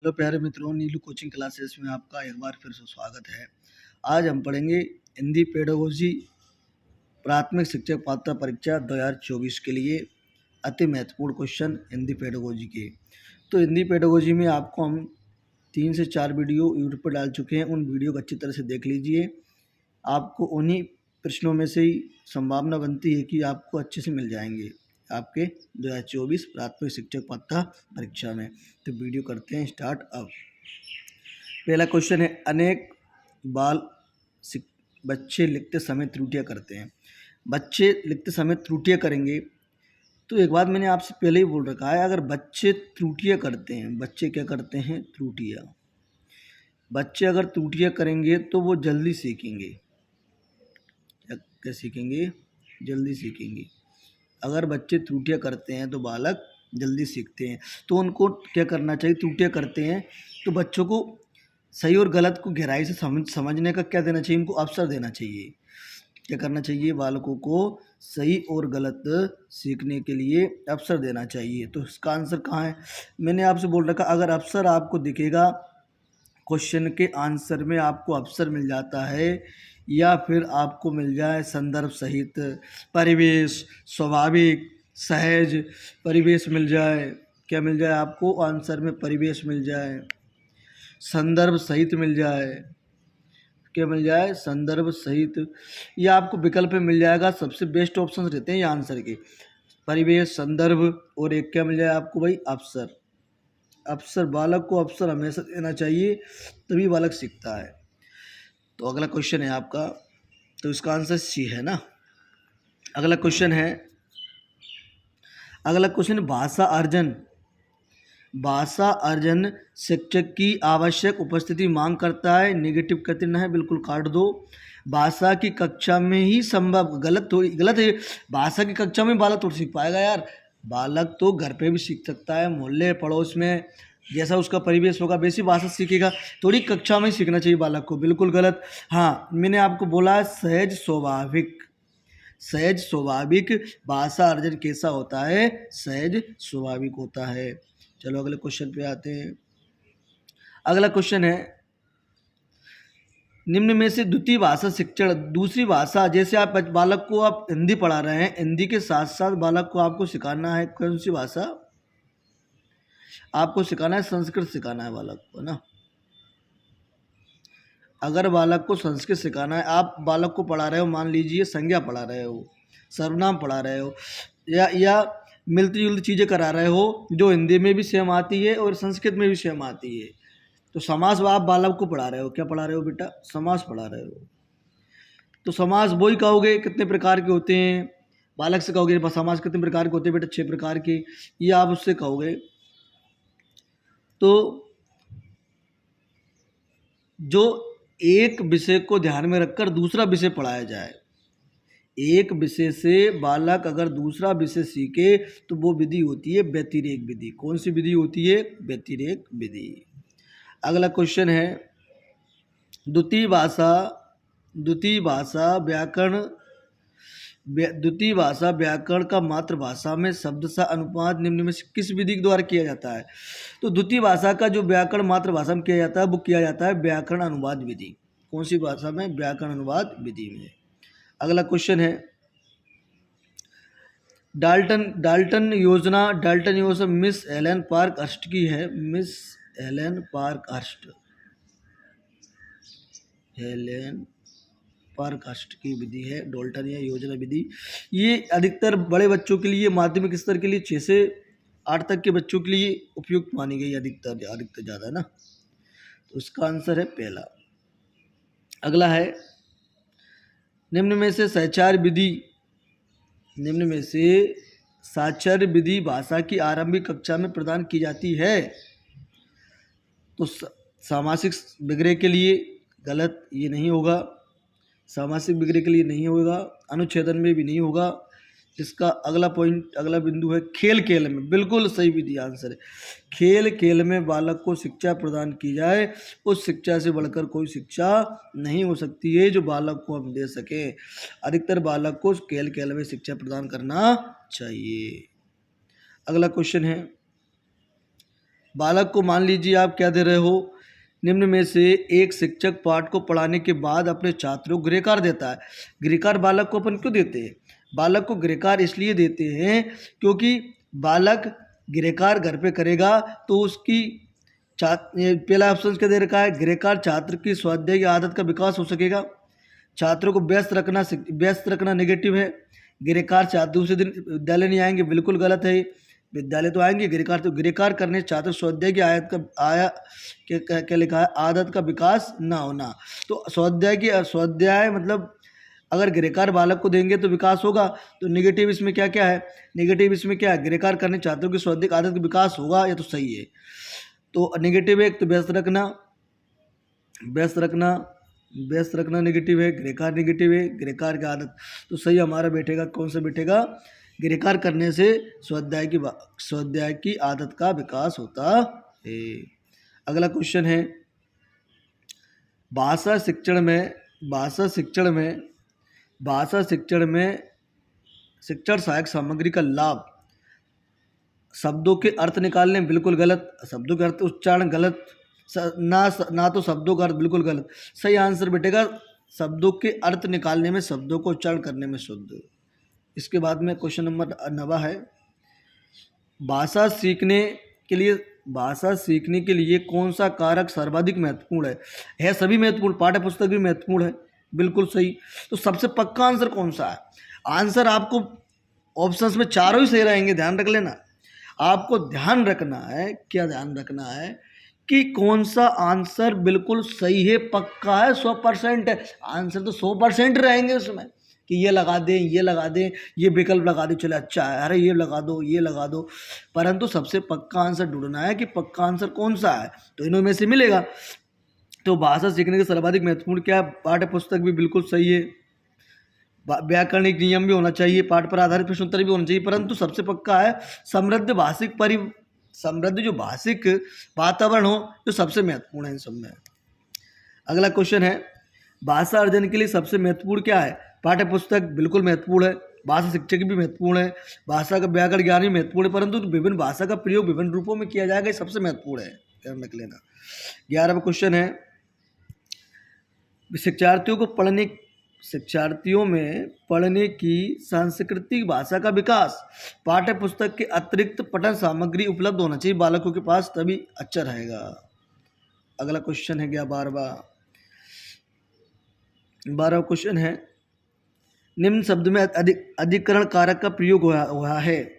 Hello प्यारे मित्रों, नीलू coaching classes में आपका एक बार फिर से स्वागत है। आज हम पढ़ेंगे हिंदी पेडागोजी प्राथमिक शिक्षक पात्रता परीक्षा 2024 के लिए अति महत्वपूर्ण क्वेश्चन हिंदी पेडागोजी के। तो हिंदी पेडागोजी में आपको हम 3 से 4 वीडियो यूट्यूब पर डाल चुके हैं, उन वीडियो को अच्छी तरह से देख लीजिए। आपको उन्हीं प्रश्नों में से ही संभावना बनती है कि आपको अच्छे से मिल जाएंगे आपके 2024 प्राथमिक शिक्षक पात्रता परीक्षा में। तो वीडियो करते हैं स्टार्ट अब। पहला क्वेश्चन है, अनेक बाल बच्चे लिखते समय त्रुटियां करते हैं। बच्चे लिखते समय त्रुटियां करेंगे तो एक बात मैंने आपसे पहले ही बोल रखा है, अगर बच्चे त्रुटियां करते हैं, बच्चे क्या करते हैं? त्रुटियां। बच्चे अगर त्रुटियां करेंगे तो वो जल्दी सीखेंगे। क्या सीखेंगे? जल्दी सीखेंगे। अगर बच्चे त्रुटियां करते हैं तो बालक जल्दी सीखते हैं। तो उनको क्या करना चाहिए? त्रुटियां करते हैं तो बच्चों को सही और गलत को गहराई से समझने का क्या देना चाहिए? इनको अवसर देना चाहिए। क्या करना चाहिए? बालकों को सही और गलत सीखने के लिए अवसर देना चाहिए। तो इसका आंसर कहाँ है? मैंने आपसे बोल रखा, अगर अवसर आपको दिखेगा, क्वेश्चन के आंसर में आपको अवसर मिल जाता है या फिर आपको मिल जाए संदर्भ सहित, परिवेश, स्वाभाविक, सहज परिवेश मिल जाए। क्या मिल जाए आपको? आंसर में परिवेश मिल जाए, संदर्भ सहित मिल जाए। क्या मिल जाए? संदर्भ सहित। या आपको विकल्प में मिल जाएगा। सबसे बेस्ट ऑप्शन रहते हैं ये आंसर के, परिवेश, संदर्भ और एक क्या मिल जाए आपको भाई? अवसर। अवसर, बालक को अवसर हमेशा देना चाहिए, तभी बालक सीखता है। तो अगला क्वेश्चन है आपका, तो इसका आंसर सी है ना। अगला क्वेश्चन है भाषा अर्जन। भाषा अर्जन शिक्षक की आवश्यक उपस्थिति मांग करता है। नेगेटिव कहते ना है, बिल्कुल काट दो। भाषा की कक्षा में ही संभव। गलत है। भाषा की कक्षा में बालक तो सीख पाएगा यार। बालक तो घर पे भी सीख सकता है, मोहल्ले पड़ोस में, जैसा उसका परिवेश होगा वैसी भाषा सीखेगा। थोड़ी कक्षा में ही सीखना चाहिए बालक को। बिल्कुल गलत। हाँ, मैंने आपको बोला सहज स्वाभाविक। सहज स्वाभाविक भाषा अर्जन कैसा होता है? सहज स्वाभाविक होता है। चलो अगले क्वेश्चन पे आते हैं। अगला क्वेश्चन है, निम्न में से द्वितीय भाषा शिक्षण, दूसरी भाषा, जैसे आप बालक को आप हिंदी पढ़ा रहे हैं, हिंदी के साथ साथ बालक को आपको सिखाना है कौन सी भाषा? आपको सिखाना है संस्कृत सिखाना है बालक को ना। अगर बालक को संस्कृत सिखाना है, आप बालक को पढ़ा रहे हो, मान लीजिए संज्ञा पढ़ा रहे हो, सर्वनाम पढ़ा रहे हो, या मिलती जुलती चीज़ें करा रहे हो जो हिंदी में भी सेम आती है और संस्कृत में भी सेम आती है। तो समास आप बालक को पढ़ा रहे हो, क्या पढ़ा रहे हो बेटा? समास पढ़ा रहे हो। तो समास वही कहोगे कितने प्रकार के होते हैं, बालक से कहोगे समास कितने प्रकार के होते हैं बेटा? 6 प्रकार के, ये आप उससे कहोगे। तो जो एक विषय को ध्यान में रखकर दूसरा विषय पढ़ाया जाए, एक विषय से बालक अगर दूसरा विषय सीखे तो वो विधि होती है व्यतिरेक विधि। कौन सी विधि होती है? व्यतिरेक विधि। अगला क्वेश्चन है, द्वितीय भाषा व्याकरण का मातृभाषा में शब्दशः अनुपात निम्न में से किस विधि के द्वारा किया जाता है? तो द्वितीय भाषा का जो व्याकरण मातृभाषा में किया जाता है वो किया जाता है व्याकरण अनुवाद विधि। कौन सी भाषा में? व्याकरण अनुवाद विधि में। अगला क्वेश्चन है, डाल्टन योजना मिस एलन पार्कहर्स्ट की है। मिस एलन पार्कहर्स्ट की विधि है डाल्टन या योजना विधि। ये अधिकतर बड़े बच्चों के लिए, माध्यमिक स्तर के लिए 6 से 8 तक के बच्चों के लिए उपयुक्त मानी गई, अधिकतर ज़्यादा ना। तो इसका आंसर है पहला। अगला है, निम्न में से साक्षर विधि भाषा की आरंभिक कक्षा में प्रदान की जाती है। तो सामासिक विग्रह के लिए गलत, ये नहीं होगा। सामासिक विग्रह के लिए नहीं होगा, अनुच्छेदन में भी नहीं होगा। इसका अगला बिंदु है खेल में। बिल्कुल सही विधि आंसर है। खेल में बालक को शिक्षा प्रदान की जाए, उस शिक्षा से बढ़कर कोई शिक्षा नहीं हो सकती है जो बालक को हम दे सकें। अधिकतर बालक को खेल में शिक्षा प्रदान करना चाहिए। अगला क्वेश्चन है, बालक को मान लीजिए आप क्या दे रहे हो, निम्न में से एक शिक्षक पाठ को पढ़ाने के बाद अपने छात्रों को गृहकार देता है। गृहकार बालक को अपन क्यों देते हैं? बालक को गृहकार इसलिए देते हैं क्योंकि बालक गृहकार घर पे करेगा तो उसकी पहला ऑप्शन क्या दे रखा है, गृहकार छात्र की स्वाध्याय की आदत का विकास हो सकेगा। छात्रों को व्यस्त रखना नेगेटिव है। गृहकार छात्र दूसरे दिन विद्यालय नहीं आएंगे, बिल्कुल गलत है। विद्यालय तो आएंगे, गृहकार करने छात्र स्वाध्याय की आयत का क्या लिखा है, आदत का विकास ना होना। तो स्वाध्याय मतलब अगर गृहकार बालक को देंगे तो विकास होगा। तो नेगेटिव इसमें क्या क्या है, नेगेटिव इसमें क्या है, गृहकार करने छात्रों की स्वाध्याय की आदत का विकास होगा, या तो सही है। तो नेगेटिव है, तो व्यस्त रखना नेगेटिव है, गृहकार नेगेटिव है, गृहकार की आदत तो सही हमारा बैठेगा, कौन सा बैठेगा, गृहकार करने से स्वाध्याय की आदत का विकास होता है। अगला क्वेश्चन है, भाषा शिक्षण में शिक्षण सहायक सामग्री का लाभ। शब्दों के अर्थ निकालने में बिल्कुल गलत, शब्दों के अर्थ उच्चारण गलत, ना तो शब्दों का अर्थ बिल्कुल गलत। सही आंसर बैठेगा शब्दों के अर्थ निकालने में, शब्दों को उच्चारण करने में शुद्ध। इसके बाद में क्वेश्चन नंबर 9 है, भाषा सीखने के लिए कौन सा कारक सर्वाधिक महत्वपूर्ण है? सभी महत्वपूर्ण, पाठ्य पुस्तक भी महत्वपूर्ण है, बिल्कुल सही। तो सबसे पक्का आंसर कौन सा है? आंसर आपको ऑप्शंस में चारों ही सही रहेंगे, ध्यान रख लेना। आपको ध्यान रखना है, क्या ध्यान रखना है कि कौन सा आंसर बिल्कुल सही है, पक्का है, 100% है। आंसर तो 100% रहेंगे उसमें कि ये लगा दें, ये विकल्प लगा दें, चले अच्छा है, अरे ये लगा दो, परंतु सबसे पक्का आंसर ढूंढना है कि पक्का आंसर कौन सा है, तो इनों में से मिलेगा। तो भाषा सीखने के सर्वाधिक महत्वपूर्ण क्या है? पाठ्य पुस्तक भी बिल्कुल सही है, व्याकरणिक नियम भी होना चाहिए, पाठ पर आधारित प्रश्न उत्तर भी होना चाहिए, परंतु सबसे पक्का है समृद्ध जो भाषिक वातावरण हो, जो सबसे महत्वपूर्ण है इन सब में। अगला क्वेश्चन है, भाषा अर्जन के लिए सबसे महत्वपूर्ण क्या है? पाठ्य पुस्तक बिल्कुल महत्वपूर्ण है, भाषा शिक्षक भी महत्वपूर्ण है, भाषा का व्याकरण ज्ञान भी महत्वपूर्ण है, परंतु विभिन्न भाषा का प्रयोग विभिन्न रूपों में किया जाएगा, ये सबसे महत्वपूर्ण है, ध्यान रख लेना। 11वां क्वेश्चन है, शिक्षार्थियों में पढ़ने की सांस्कृतिक भाषा का विकास। पाठ्य पुस्तक के अतिरिक्त पठन सामग्री उपलब्ध होना चाहिए बालकों के पास, तभी अच्छा रहेगा। अगला क्वेश्चन है 12वां क्वेश्चन है, निम्न शब्द में अधिकरण कारक का प्रयोग हुआ है।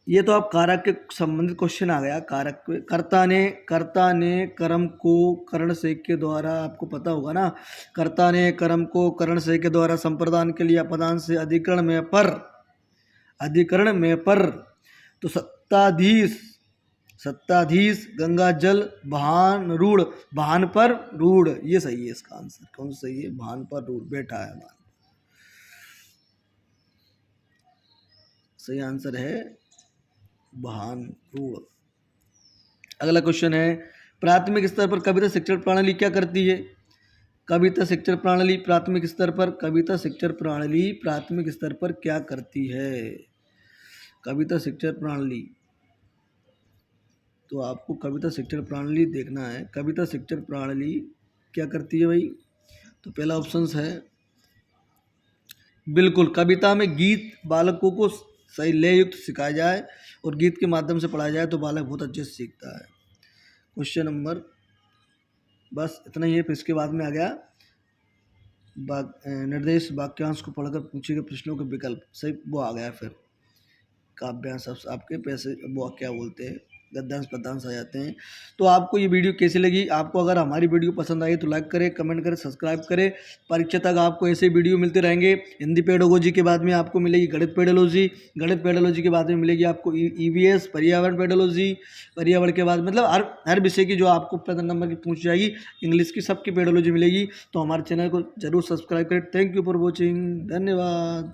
ये तो आप कारक के संबंधित क्वेश्चन आ गया। कारक कर्ता ने कर्म को करण से के द्वारा, आपको पता होगा ना, कर्ता ने कर्म को करण से के द्वारा संप्रदान के लिए अपदान से अधिकरण में पर तो सत्ताधीश गंगा जल भान पर रूढ़, ये सही है। इसका आंसर कौन सही है? भान पर रूढ़ बैठा है, सही आंसर है भान रूढ़। अगला क्वेश्चन है, प्राथमिक स्तर पर कविता शिक्षण प्रणाली क्या करती है? कविता शिक्षण प्रणाली प्राथमिक स्तर पर क्या करती है? कविता शिक्षण प्रणाली, तो आपको कविता शिक्षण प्रणाली देखना है। कविता शिक्षण प्रणाली क्या करती है भाई? तो पहला ऑप्शन है बिल्कुल, कविता में गीत बालकों को सही लय युक्त सिखाया जाए और गीत के माध्यम से पढ़ाया जाए तो बालक बहुत अच्छे से सीखता है। क्वेश्चन नंबर, बस इतना ही है। फिर इसके बाद में आ गया निर्देश वाक्यांश को पढ़कर पूछे गए प्रश्नों के विकल्प, सही वो आ गया। फिर काव्यांश आपके पैसे वो क्या बोलते हैं, गद्यांश पद्यांश आ जाते हैं। तो आपको ये वीडियो कैसी लगी? आपको अगर हमारी वीडियो पसंद आई तो लाइक करें, कमेंट करें, सब्सक्राइब करें। परीक्षा तक आपको ऐसे वीडियो मिलते रहेंगे। हिंदी पेडागोजी के बाद में आपको मिलेगी गणित पेडागोजी के बाद में मिलेगी आपको EVS पर्यावरण पेडागोजी, पर्यावरण के बाद मतलब हर विषय की जो आपको 15 नंबर की पूछ जाएगी, इंग्लिश की सबकी पेडागोजी मिलेगी। तो हमारे चैनल को जरूर सब्सक्राइब करें। थैंक यू फॉर वॉचिंग, धन्यवाद।